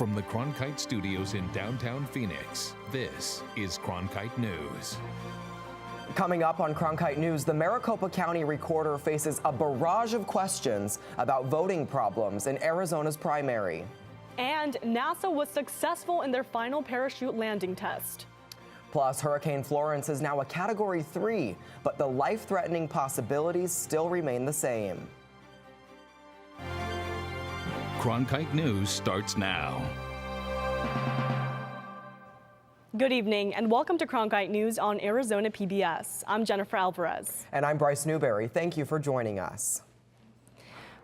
From the Cronkite Studios in downtown Phoenix, this is Cronkite News. Coming up on Cronkite News, the Maricopa County Recorder faces a barrage of questions about voting problems in Arizona's primary. And NASA was successful in their final parachute landing test. Plus, Hurricane Florence is now a Category 3, but the life-threatening possibilities still remain the same. Cronkite News starts now. Good evening and welcome to Cronkite News on Arizona PBS. I'm Jennifer Alvarez. And I'm Bryce Newberry. Thank you for joining us.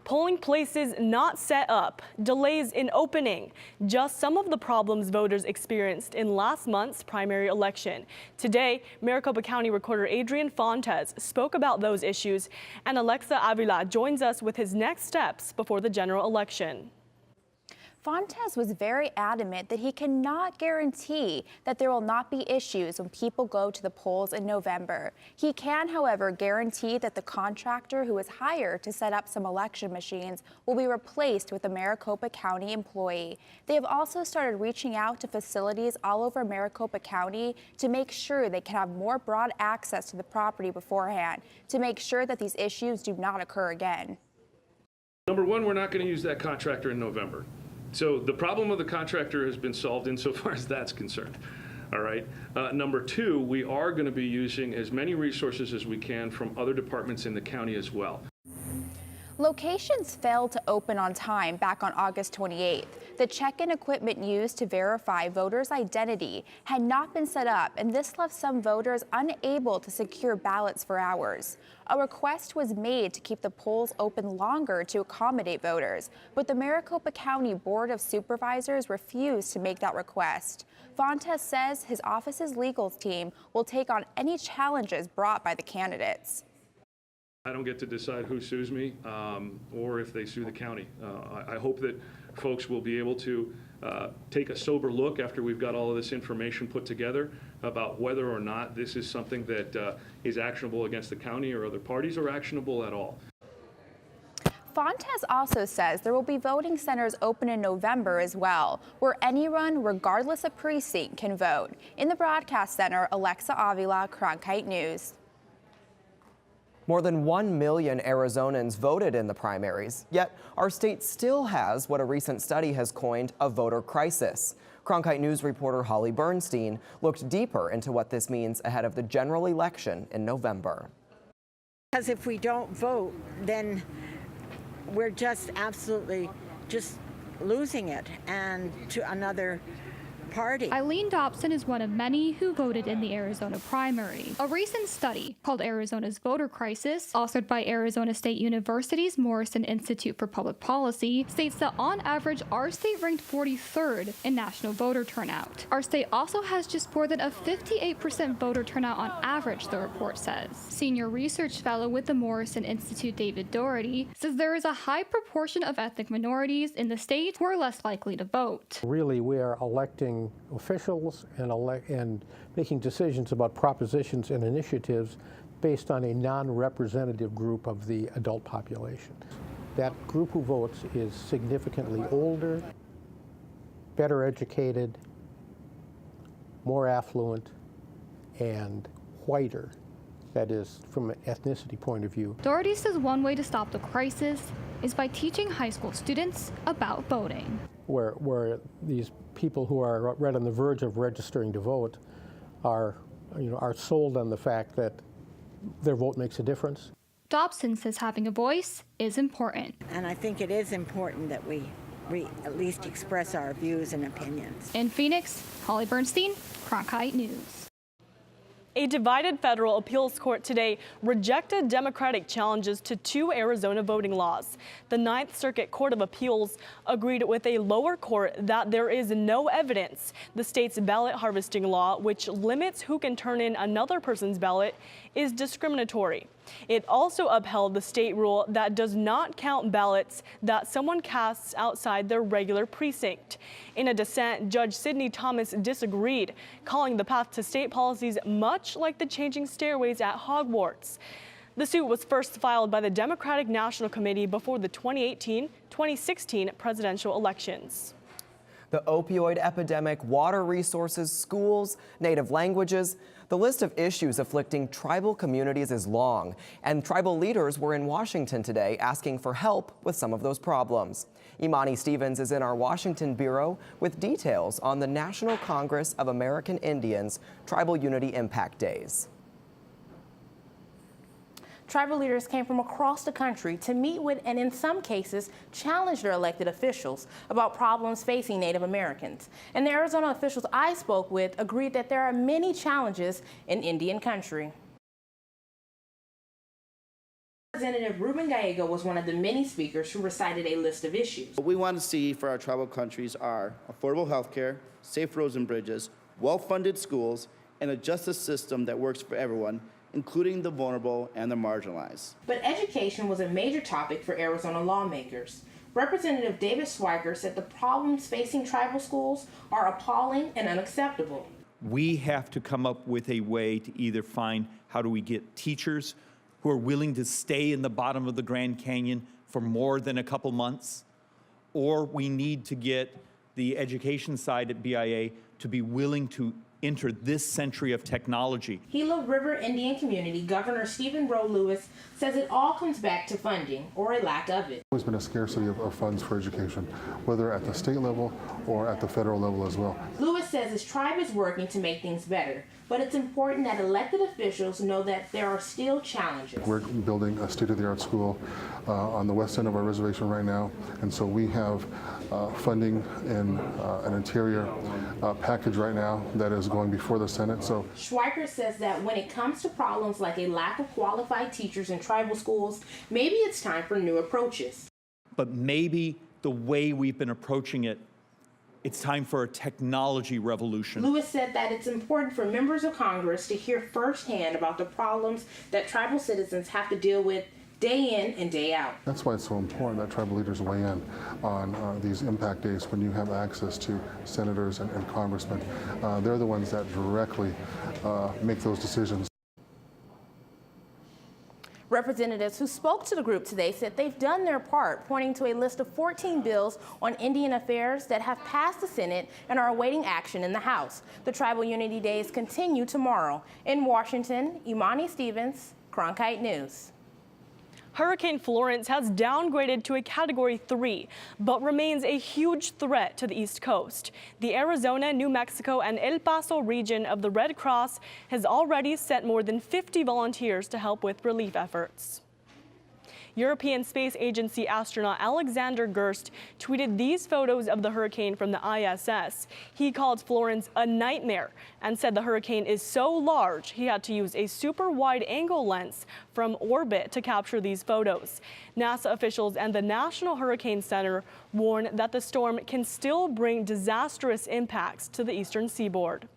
Polling places not set up, delays in opening, just some of the problems voters experienced in last month's primary election. Today, Maricopa County Recorder Adrian Fontes spoke about those issues, and Alexa Avila joins us with his next steps before the general election. Fontes was very adamant that he cannot guarantee that there will not be issues when people go to the polls in November. He can, however, guarantee that the contractor who was hired to set up some election machines will be replaced with a Maricopa County employee. They have also started reaching out to facilities all over Maricopa County to make sure they can have more broad access to the property beforehand, to make sure that these issues do not occur again. Number one, we're not going to use that contractor in November. So the problem of the contractor has been solved insofar as that's concerned. All right. Number two, we are going to be using as many resources as we can from other departments in the county as well. Locations failed to open on time back on August 28th. The check-in equipment used to verify voters' identity had not been set up, and this left some voters unable to secure ballots for hours. A request was made to keep the polls open longer to accommodate voters, but the Maricopa County Board of Supervisors refused to make that request. Fontes says his office's legal team will take on any challenges brought by the candidates. I don't get to decide who sues me or if they sue the county. I hope that folks will be able to take a sober look after we've got all of this information put together about whether or not this is something that is actionable against the county or other parties or actionable at all. Fontes also says there will be voting centers open in November as well, where anyone, regardless of precinct, can vote. In the broadcast center, Alexa Avila, Cronkite News. More than 1 million Arizonans voted in the primaries, yet our state still has what a recent study has coined a voter crisis. Cronkite News reporter Holly Bernstein looked deeper into what this means ahead of the general election in November. Because if we don't vote, then we're just absolutely just losing it and to another party. Eileen Dobson is one of many who voted in the Arizona primary. A recent study called Arizona's Voter Crisis, authored by Arizona State University's Morrison Institute for Public Policy, states that on average, our state ranked 43rd in national voter turnout. Our state also has just more than a 58% voter turnout on average, the report says. Senior research fellow with the Morrison Institute, David Doherty, says there is a high proportion of ethnic minorities in the state who are less likely to vote. Really, we are electing officials and making decisions about propositions and initiatives based on a non-representative group of the adult population. That group who votes is significantly older, better educated, more affluent, and whiter. That is, from an ethnicity point of view. Doherty says one way to stop the crisis is by teaching high school students about voting. Where these people who are right on the verge of registering to vote are sold on the fact that their vote makes a difference. Dobson says having a voice is important. And I think it is important that we at least express our views and opinions. In Phoenix, Holly Bernstein, Cronkite News. A divided federal appeals court today rejected Democratic challenges to 2 Arizona voting laws. The Ninth Circuit Court of Appeals agreed with a lower court that there is no evidence the state's ballot harvesting law, which limits who can turn in another person's ballot, is discriminatory. It also upheld the state rule that does not count ballots that someone casts outside their regular precinct. In a dissent, Judge Sidney Thomas disagreed, calling the path to state policies much like the changing stairways at Hogwarts. The suit was first filed by the Democratic National Committee before the 2018-2016 presidential elections. The opioid epidemic, water resources, schools, native languages. The list of issues afflicting tribal communities is long, and tribal leaders were in Washington today asking for help with some of those problems. Imani Stevens is in our Washington bureau with details on the National Congress of American Indians Tribal Unity Impact Days. Tribal leaders came from across the country to meet with and in some cases challenge their elected officials about problems facing Native Americans. And the Arizona officials I spoke with agreed that there are many challenges in Indian country. Representative Ruben Gallego was one of the many speakers who recited a list of issues. What we want to see for our tribal countries are affordable health care, safe roads and bridges, well-funded schools, and a justice system that works for everyone, including the vulnerable and the marginalized. But education was a major topic for Arizona lawmakers. Representative David Schweiker said the problems facing tribal schools are appalling and unacceptable. We have to come up with a way to either find how do we get teachers who are willing to stay in the bottom of the Grand Canyon for more than a couple months, or we need to get the education side at BIA to be willing to enter this century of technology. Gila River Indian Community Governor Stephen Rowe Lewis says it all comes back to funding or a lack of it. There's been a scarcity of funds for education, whether at the state level or at the federal level as well. Lewis says his tribe is working to make things better, but it's important that elected officials know that there are still challenges. We're building a state-of-the-art school on the west end of our reservation right now, and so we have funding in an interior package right now that is going before the Senate. So Schweiker says that when it comes to problems like a lack of qualified teachers in tribal schools, maybe it's time for new approaches. But maybe the way we've been approaching it, it's time for a technology revolution. Lewis said that it's important for members of Congress to hear firsthand about the problems that tribal citizens have to deal with day in and day out. that's why it's so important that tribal leaders weigh in on these impact days when you have access to senators and congressmen. They're the ones that directly make those decisions. Representatives who spoke to the group today said they've done their part, pointing to a list of 14 bills on Indian affairs that have passed the Senate and are awaiting action in the House. The Tribal Unity Days continue tomorrow. In Washington, Imani Stevens, Cronkite News. Hurricane Florence has downgraded to a Category 3, but remains a huge threat to the East Coast. The Arizona, New Mexico, and El Paso region of the Red Cross has already sent more than 50 volunteers to help with relief efforts. European Space Agency astronaut Alexander Gerst tweeted these photos of the hurricane from the ISS. He called Florence a nightmare and said the hurricane is so large he had to use a super wide-angle lens from orbit to capture these photos. NASA officials and the National Hurricane Center warn that the storm can still bring disastrous impacts to the eastern seaboard.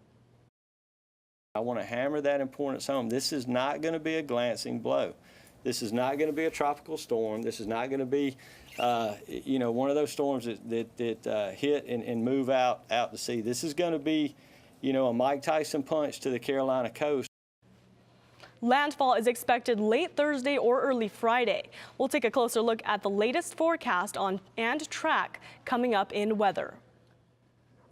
I want to hammer that importance home. This is not going to be a glancing blow. This is not going to be a tropical storm. This is not going to be, one of those storms that hit and move out to sea. This is going to be, a Mike Tyson punch to the Carolina coast. Landfall is expected late Thursday or early Friday. We'll take a closer look at the latest forecast on and track coming up in weather.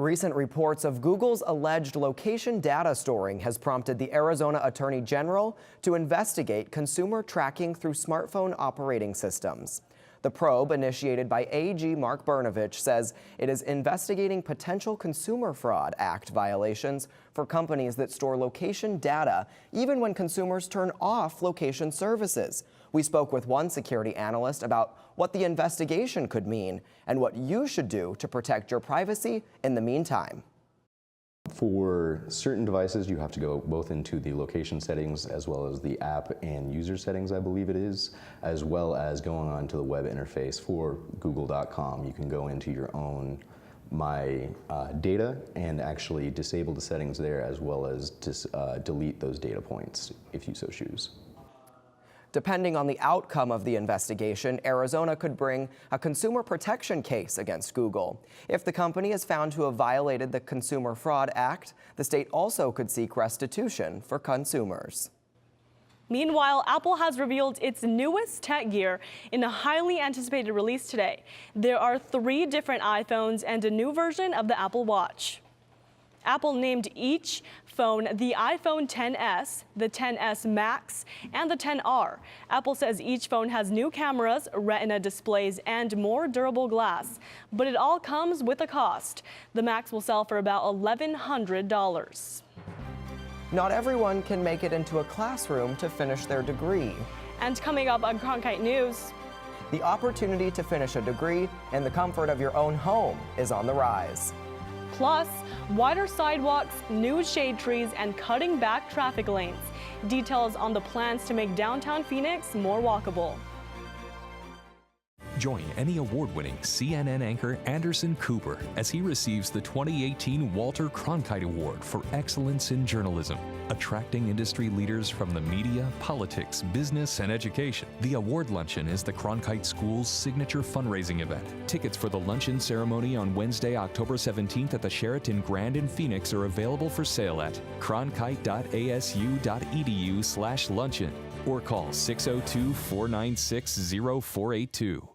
Recent reports of Google's alleged location data storing has prompted the Arizona Attorney General to investigate consumer tracking through smartphone operating systems. The probe, initiated by AG Mark Brnovich, says it is investigating potential Consumer Fraud Act violations for companies that store location data even when consumers turn off location services. We spoke with one security analyst about what the investigation could mean and what you should do to protect your privacy in the meantime. For certain devices, you have to go both into the location settings as well as the app and user settings, I believe it is, as well as going on to the web interface for google.com. You can go into your own My Data and actually disable the settings there, as well as delete those data points if you so choose. Depending on the outcome of the investigation, Arizona could bring a consumer protection case against Google. If the company is found to have violated the Consumer Fraud Act, the state also could seek restitution for consumers. Meanwhile, Apple has revealed its newest tech gear in a highly anticipated release today. There are 3 different iPhones and a new version of the Apple Watch. Apple named each phone the iPhone XS, the XS Max, and the XR. Apple says each phone has new cameras, Retina displays, and more durable glass. But it all comes with a cost. The Max will sell for about $1,100. Not everyone can make it into a classroom to finish their degree. And coming up on Cronkite News, the opportunity to finish a degree in the comfort of your own home is on the rise. Plus, wider sidewalks, new shade trees, and cutting back traffic lanes. Details on the plans to make downtown Phoenix more walkable. Join Emmy Award-winning CNN anchor Anderson Cooper as he receives the 2018 Walter Cronkite Award for Excellence in Journalism. Attracting industry leaders from the media, politics, business, and education. The award luncheon is the Cronkite School's signature fundraising event. Tickets for the luncheon ceremony on Wednesday, October 17th at the Sheraton Grand in Phoenix are available for sale at cronkite.asu.edu/luncheon or call 602-496-0482.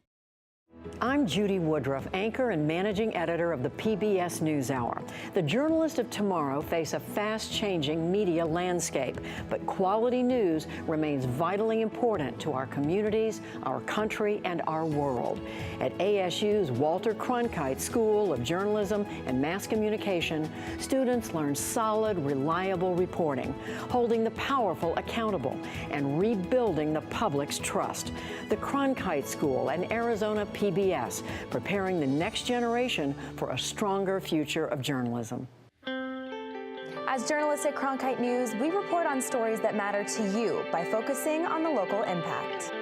I'm Judy Woodruff, anchor and managing editor of the PBS NewsHour. The journalists of tomorrow face a fast-changing media landscape, but quality news remains vitally important to our communities, our country, and our world. At ASU's Walter Cronkite School of Journalism and Mass Communication, students learn solid, reliable reporting, holding the powerful accountable, and rebuilding the public's trust. The Cronkite School and Arizona PBS, preparing the next generation for a stronger future of journalism. As journalists at Cronkite News, we report on stories that matter to you by focusing on the local impact.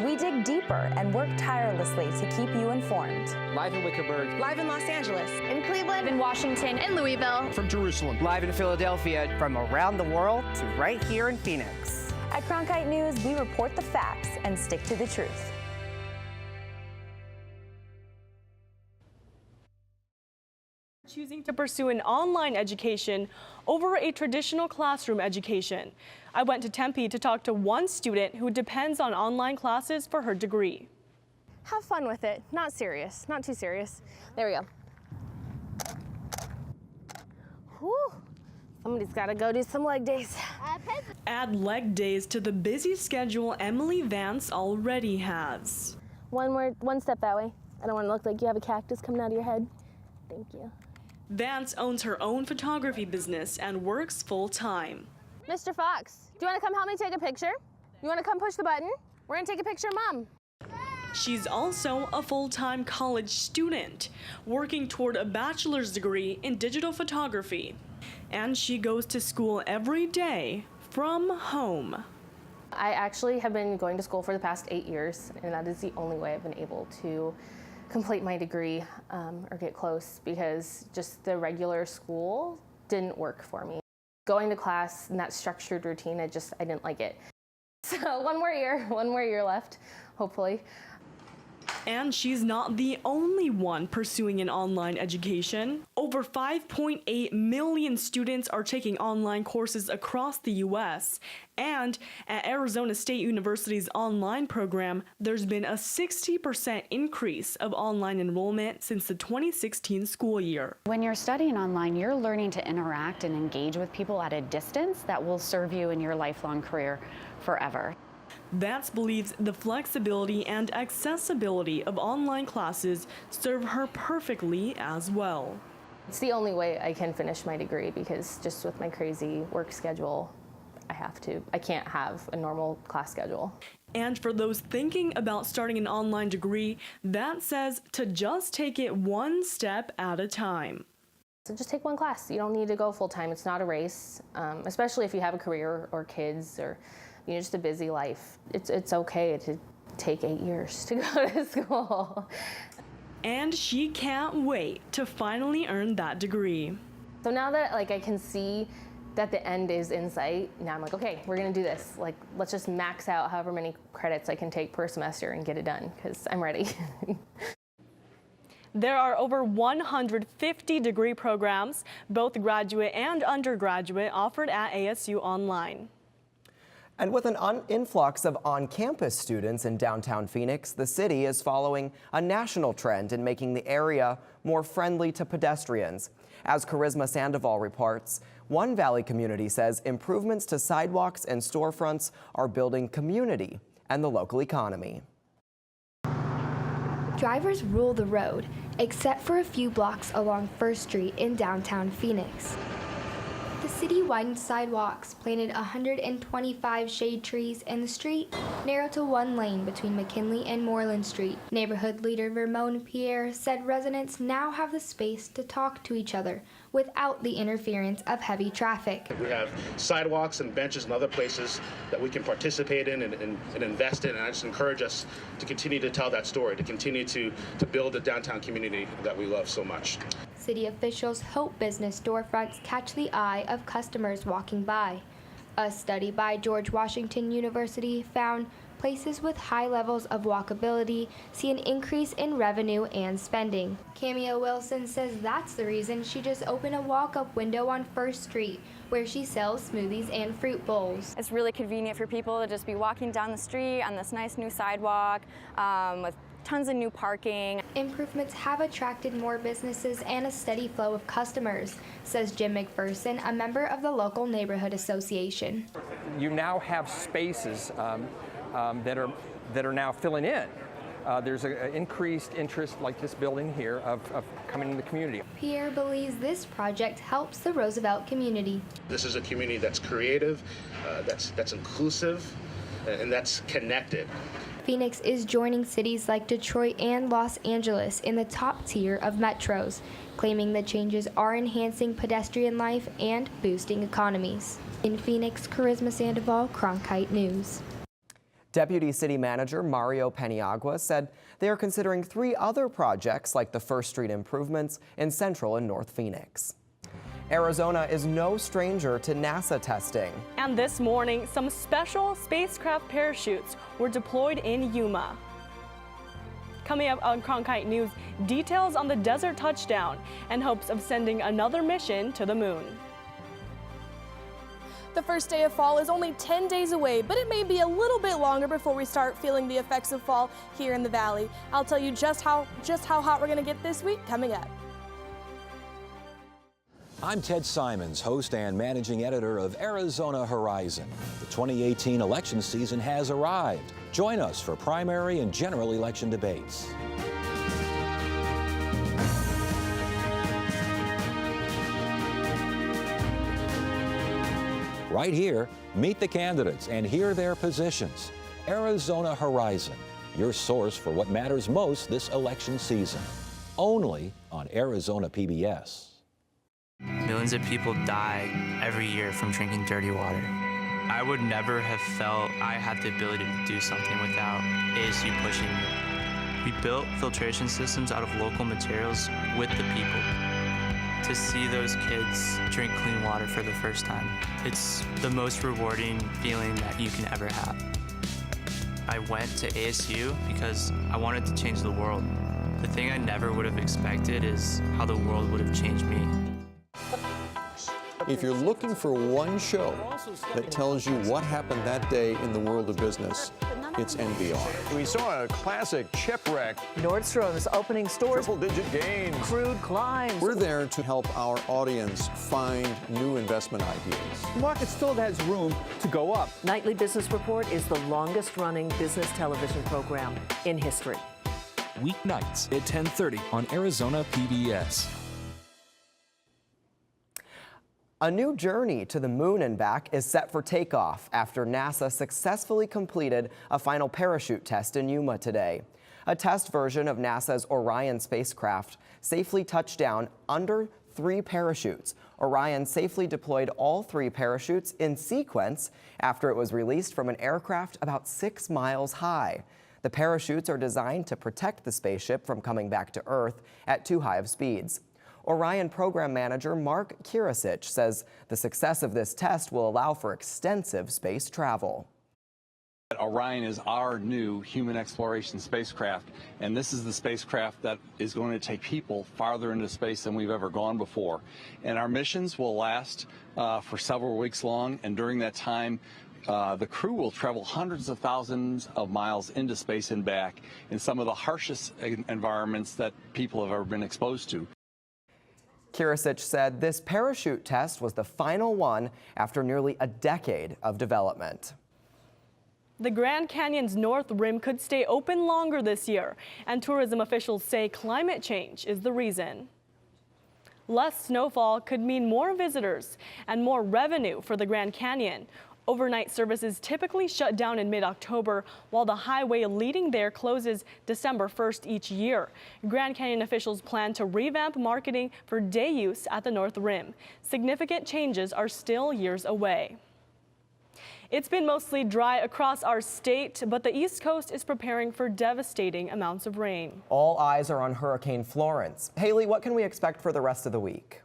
We dig deeper and work tirelessly to keep you informed. Live in Wickerburg. Live in Los Angeles. In Cleveland. In Washington. In Louisville. From Jerusalem. Live in Philadelphia. From around the world to right here in Phoenix. At Cronkite News, we report the facts and stick to the truth. Choosing to pursue an online education over a traditional classroom education. I went to Tempe to talk to one student who depends on online classes for her degree. Have fun with it. Not serious. Not too serious. There we go. Whew. Somebody's got to go do some leg days. Add leg days to the busy schedule Emily Vance already has. One step that way. I don't want to look like you have a cactus coming out of your head. Thank you. Vance owns her own photography business and works full-time. Mr. Fox, do you want to come help me take a picture? You want to come push the button? We're going to take a picture of Mom. She's also a full-time college student, working toward a bachelor's degree in digital photography. And she goes to school every day from home. I actually have been going to school for the past 8 years, and that is the only way I've been able to complete my degree or get close, because just the regular school didn't work for me. Going to class in that structured routine, I didn't like it. So one more year left, hopefully. And she's not the only one pursuing an online education. Over 5.8 million students are taking online courses across the U.S. And at Arizona State University's online program, there's been a 60% increase of online enrollment since the 2016 school year. When you're studying online, you're learning to interact and engage with people at a distance that will serve you in your lifelong career forever. Vance believes the flexibility and accessibility of online classes serve her perfectly as well. It's the only way I can finish my degree, because just with my crazy work schedule, I can't have a normal class schedule. And for those thinking about starting an online degree, Vance says to just take it one step at a time. So just take one class. You don't need to go full time. It's not a race, especially if you have a career or kids or just a busy life. It's okay to take 8 years to go to school. And she can't wait to finally earn that degree. So now that I can see that the end is in sight, now I'm like, okay, we're gonna do this. Let's just max out however many credits I can take per semester and get it done, because I'm ready. There are over 150 degree programs, both graduate and undergraduate, offered at ASU Online. And with an influx of on-campus students in downtown Phoenix, the city is following a national trend in making the area more friendly to pedestrians. As Charisma Sandoval reports, one Valley community says improvements to sidewalks and storefronts are building community and the local economy. Drivers rule the road, except for a few blocks along 1st Street in downtown Phoenix. The city widened sidewalks, planted 125 shade trees, and the street narrowed to one lane between McKinley and Moreland Street. Neighborhood leader Vermone Pierre said residents now have the space to talk to each other without the interference of heavy traffic. We have sidewalks and benches and other places that we can participate in and invest in, and I just encourage us to continue to tell that story, to continue to build a downtown community that we love so much. City officials hope business storefronts catch the eye of customers walking by. A study by George Washington University found places with high levels of walkability see an increase in revenue and spending. CAMEO Wilson says that's the reason she just opened a walk-up window on 1st Street, where she sells smoothies and fruit bowls. It's really convenient for people to just be walking down the street on this nice new sidewalk with tons of new parking. Improvements have attracted more businesses and a steady flow of customers, says Jim McPherson, a member of the local neighborhood association. You now have spaces that are now filling in. There's an increased interest, like this building here, of coming in the community. Pierre believes this project helps the Roosevelt community. This is a community that's creative, that's inclusive, and that's connected. Phoenix is joining cities like Detroit and Los Angeles in the top tier of metros, claiming the changes are enhancing pedestrian life and boosting economies. In Phoenix, Charisma Sandoval, Cronkite News. Deputy City Manager Mario Peniagua said they are considering 3 other projects like the 1st Street improvements in Central and North Phoenix. Arizona is no stranger to NASA testing. And this morning, some special spacecraft parachutes were deployed in Yuma. Coming up on Cronkite News, details on the desert touchdown and hopes of sending another mission to the moon. The first day of fall is only 10 days away, but it may be a little bit longer before we start feeling the effects of fall here in the valley. I'll tell you just how hot we're going to get this week coming up. I'm Ted Simons, host and managing editor of Arizona Horizon. The 2018 election season has arrived. Join us for primary and general election debates. Right here, meet the candidates and hear their positions. Arizona Horizon, your source for what matters most this election season. Only on Arizona PBS. Millions of people die every year from drinking dirty water. I would never have felt I had the ability to do something without ASU pushing me. We built filtration systems out of local materials with the people. To see those kids drink clean water for the first time, it's the most rewarding feeling that you can ever have. I went to ASU because I wanted to change the world. The thing I never would have expected is how the world would have changed me. If you're looking for one show that tells you what happened that day in the world of business, it's NBR. We saw a classic shipwreck. Nordstrom's opening stores. Triple-digit gains. Crude climbs. We're there to help our audience find new investment ideas. The market still has room to go up. Nightly Business Report is the longest-running business television program in history. Weeknights at 10:30 on Arizona PBS. A new journey to the moon and back is set for takeoff after NASA successfully completed a final parachute test in Yuma today. A test version of NASA's Orion spacecraft safely touched down under 3 parachutes. Orion safely deployed all 3 parachutes in sequence after it was released from an aircraft about 6 miles high. The parachutes are designed to protect the spaceship from coming back to Earth at too high of speeds. Orion program manager Mark Kirasich says the success of this test will allow for extensive space travel. Orion is our new human exploration spacecraft, and this is the spacecraft that is going to take people farther into space than we've ever gone before. And our missions will last for several weeks long, and during that time, the crew will travel hundreds of thousands of miles into space and back in some of the harshest environments that people have ever been exposed to. Kiricic said this parachute test was the final one after nearly a decade of development. The Grand Canyon's North Rim could stay open longer this year, and tourism officials say climate change is the reason. Less snowfall could mean more visitors and more revenue for the Grand Canyon. Overnight services typically shut down in mid-October, while the highway leading there closes December 1st each year. Grand Canyon officials plan to revamp marketing for day use at the North Rim. Significant changes are still years away. It's been mostly dry across our state, but the East Coast is preparing for devastating amounts of rain. All eyes are on Hurricane Florence. Haley, what can we expect for the rest of the week?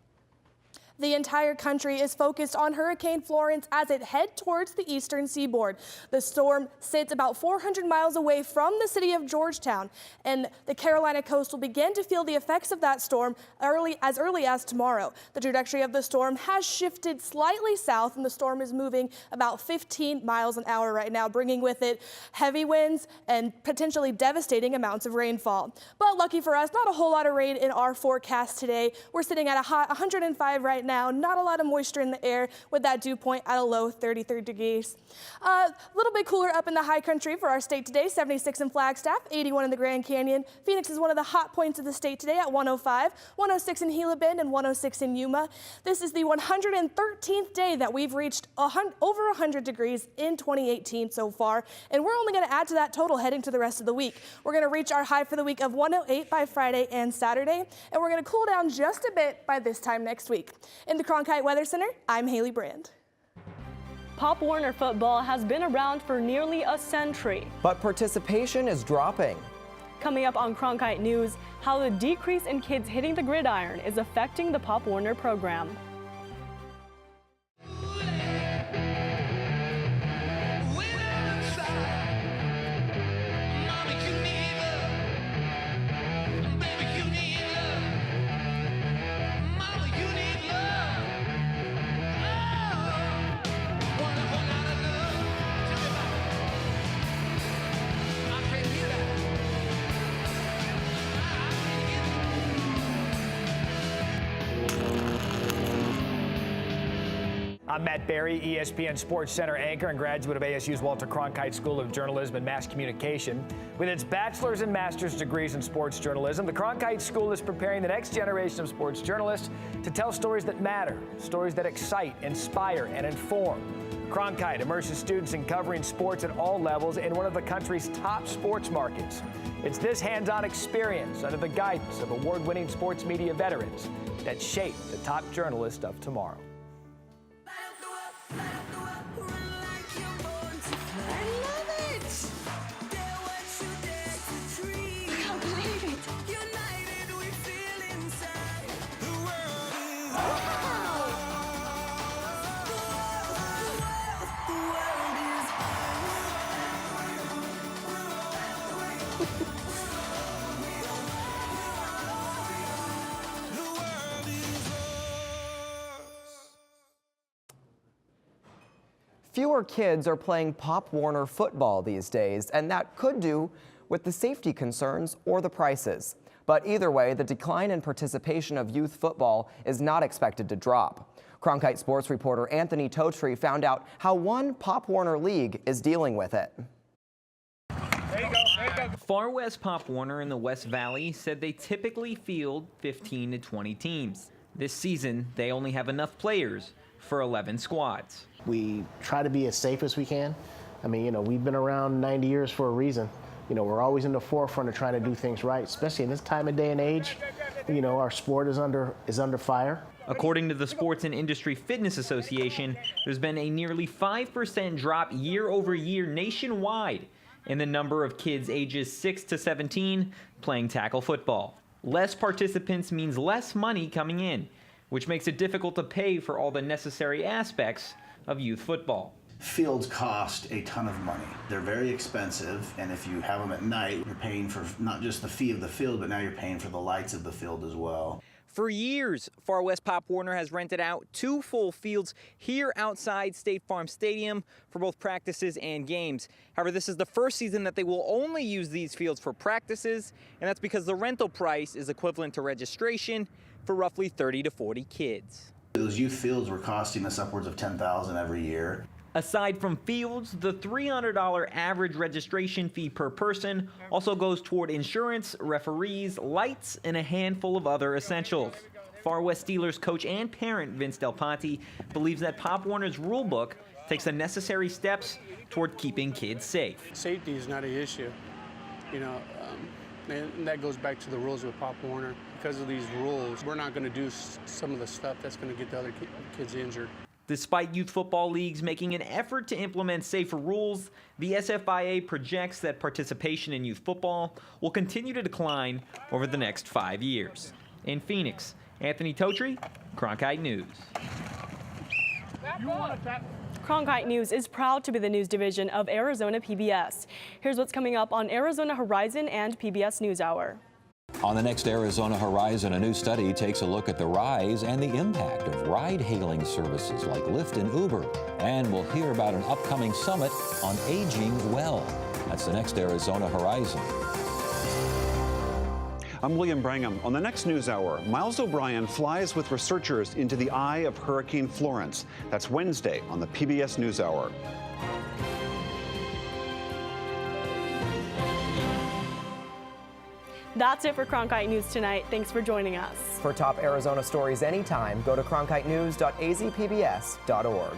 The entire country is focused on Hurricane Florence as it heads towards the eastern seaboard. The storm sits about 400 miles away from the city of Georgetown, and the Carolina coast will begin to feel the effects of that storm as early as tomorrow. The trajectory of the storm has shifted slightly south, and the storm is moving about 15 miles an hour right now, bringing with it heavy winds and potentially devastating amounts of rainfall. But lucky for us, not a whole lot of rain in our forecast today. We're sitting at a high 105 right now. Not a lot of moisture in the air with that dew point at a low 33 degrees. A little bit cooler up in the high country for our state today, 76 in Flagstaff, 81 in the Grand Canyon. Phoenix is one of the hot points of the state today at 105, 106 in Gila Bend, and 106 in Yuma. This is the 113th day that we've reached over 100 degrees in 2018 so far, and we're only going to add to that total heading to the rest of the week. We're going to reach our high for the week of 108 by Friday and Saturday, and we're going to cool down just a bit by this time next week. In the Cronkite Weather Center, I'm Haley Brand. Pop Warner football has been around for nearly a century. But participation is dropping. Coming up on Cronkite News, how the decrease in kids hitting the gridiron is affecting the Pop Warner program. I'm Matt Berry, ESPN Sports Center anchor and graduate of ASU's Walter Cronkite School of Journalism and Mass Communication. With its bachelor's and master's degrees in sports journalism, the Cronkite School is preparing the next generation of sports journalists to tell stories that matter, stories that excite, inspire, and inform. Cronkite immerses students in covering sports at all levels in one of the country's top sports markets. It's this hands-on experience under the guidance of award-winning sports media veterans that shape the top journalists of tomorrow. Fewer kids are playing Pop Warner football these days, and that could do with the safety concerns or the prices. But either way, the decline in participation of youth football is not expected to drop. Cronkite sports reporter Anthony Totri found out how one Pop Warner league is dealing with it. Far West Pop Warner in the West Valley said they typically field 15 to 20 teams. This season, they only have enough players for 11 squads. We try to be as safe as we can. I mean, we've been around 90 years for a reason. We're always in the forefront of trying to do things right, especially in this time of day and age. Our sport is under fire. According to the Sports and Industry Fitness Association, there's been a nearly 5% drop year over year nationwide in the number of kids ages 6 to 17 playing tackle football. Less participants means less money coming in, which makes it difficult to pay for all the necessary aspects of youth football. Fields cost a ton of money. They're very expensive, and if you have them at night, you're paying for not just the fee of the field, but now you're paying for the lights of the field as well. For years, Far West Pop Warner has rented out 2 full fields here outside State Farm Stadium for both practices and games. However, this is the first season that they will only use these fields for practices, and that's because the rental price is equivalent to registration for roughly 30 to 40 kids. Those youth fields were costing us upwards of $10,000 every year. Aside from fields, the $300 average registration fee per person also goes toward insurance, referees, lights, and a handful of other essentials. Far West Steelers coach and parent Vince Del Ponte believes that Pop Warner's rule book takes the necessary steps toward keeping kids safe. Safety is not an issue, and that goes back to the rules with Pop Warner. Because of these rules, we're not going to do some of the stuff that's going to get the other kids injured. Despite youth football leagues making an effort to implement safer rules, the SFIA projects that participation in youth football will continue to decline over the next 5 years. In Phoenix, Anthony Totri, Cronkite News. Cronkite News is proud to be the news division of Arizona PBS. Here's what's coming up on Arizona Horizon and PBS NewsHour. On the next Arizona Horizon, a new study takes a look at the rise and the impact of ride-hailing services like Lyft and Uber. And we'll hear about an upcoming summit on aging well. That's the next Arizona Horizon. I'm William Brangham. On the next NewsHour, Miles O'Brien flies with researchers into the eye of Hurricane Florence. That's Wednesday on the PBS NewsHour. That's it for Cronkite News tonight. Thanks for joining us. For top Arizona stories anytime, go to cronkitenews.azpbs.org.